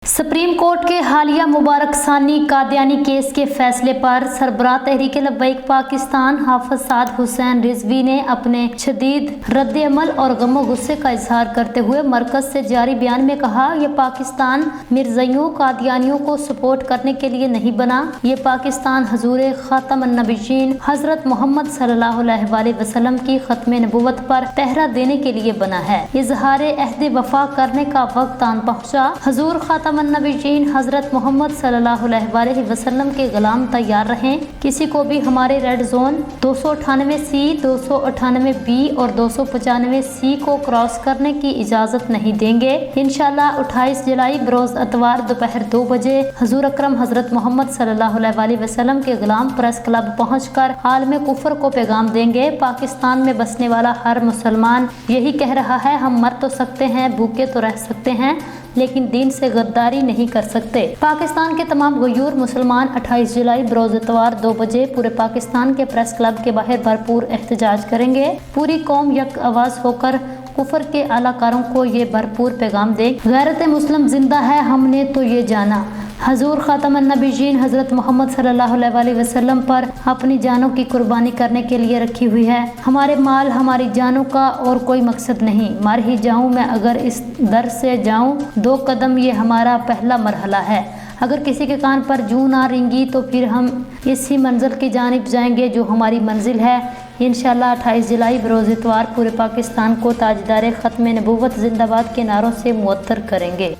Supreme court के हालिया मुबारक सानी कादियानी केस के फैसले पर सरबराह तहरीक लब्बैक पाकिस्तान हाफिज साद हुसैन रिजवी ने अपने शदीद रद्द-ए-अमल और गम गुस्से का इजहार करते हुए मरकज से जारी बयान में कहा, यह पाकिस्तान मिर्ज़ाइयों कादियानियों को सपोर्ट करने के लिए नहीं बना, ये पाकिस्तान हजूर ख़ातमुन-नबीय्यीन हजरत मोहम्मद सल्लल्लाहु अलैहि वसल्लम की खत्म नबुव्वत पर पहरा देने के लिए बना है। इजहार अहद वफा करने का वक्त आन पहुँचा। हजूर ख़ातमुन-नबीय्यीन हजरत मोहम्मद सल्लल्लाहु अलैहि वसल्लम के गुलाम तैयार रहें। किसी को भी हमारे रेड जोन 298C, 298B और 295C को क्रॉस करने की इजाज़त नहीं देंगे। इंशाअल्लाह 28 जुलाई बरोज़ अतवार दोपहर 2 बजे हजूर अकरम हजरत मोहम्मद सल्लल्लाहु अलैहि वसल्लम के गुलाम प्रेस क्लब पहुंचकर आलम कुफर को पैगाम देंगे। पाकिस्तान में बसने वाला हर मुसलमान यही कह रहा है, हम मर तो सकते हैं, भूखे तो रह सकते हैं, लेकिन दीन से गद्दारी नहीं कर सकते। पाकिस्तान के तमाम गयूर मुसलमान 28 जुलाई बरोज़ इतवार 2 बजे पूरे पाकिस्तान के प्रेस क्लब के बाहर भरपूर एहतजाज करेंगे। पूरी कौम यक आवाज़ होकर कुफर के आलाकारों को ये भरपूर पैगाम दे, गैरत मुस्लिम जिंदा है, हमने तो ये जाना, हजूर ख़ातमुन-नबीय्यीन हजरत मोहम्मद सल्लल्लाहु अलैहि वसल्लम पर अपनी जानों की कुर्बानी करने के लिए रखी हुई है। हमारे माल हमारी जानों का और कोई मकसद नहीं, मर ही जाऊं मैं अगर इस दर से जाऊं, 2 कदम ये हमारा पहला मरहला है। अगर किसी के कान पर जूं ना रेंगी तो फिर हम इसी मंजिल की जानिब जाएंगे जो हमारी मंजिल है। इंशाअल्लाह 28 जुलाई बरोज़ इतवार पूरे पाकिस्तान को ताजदार ख़त्म नबुव्वत जिंदाबाद के नारों से मुअत्तर करेंगे।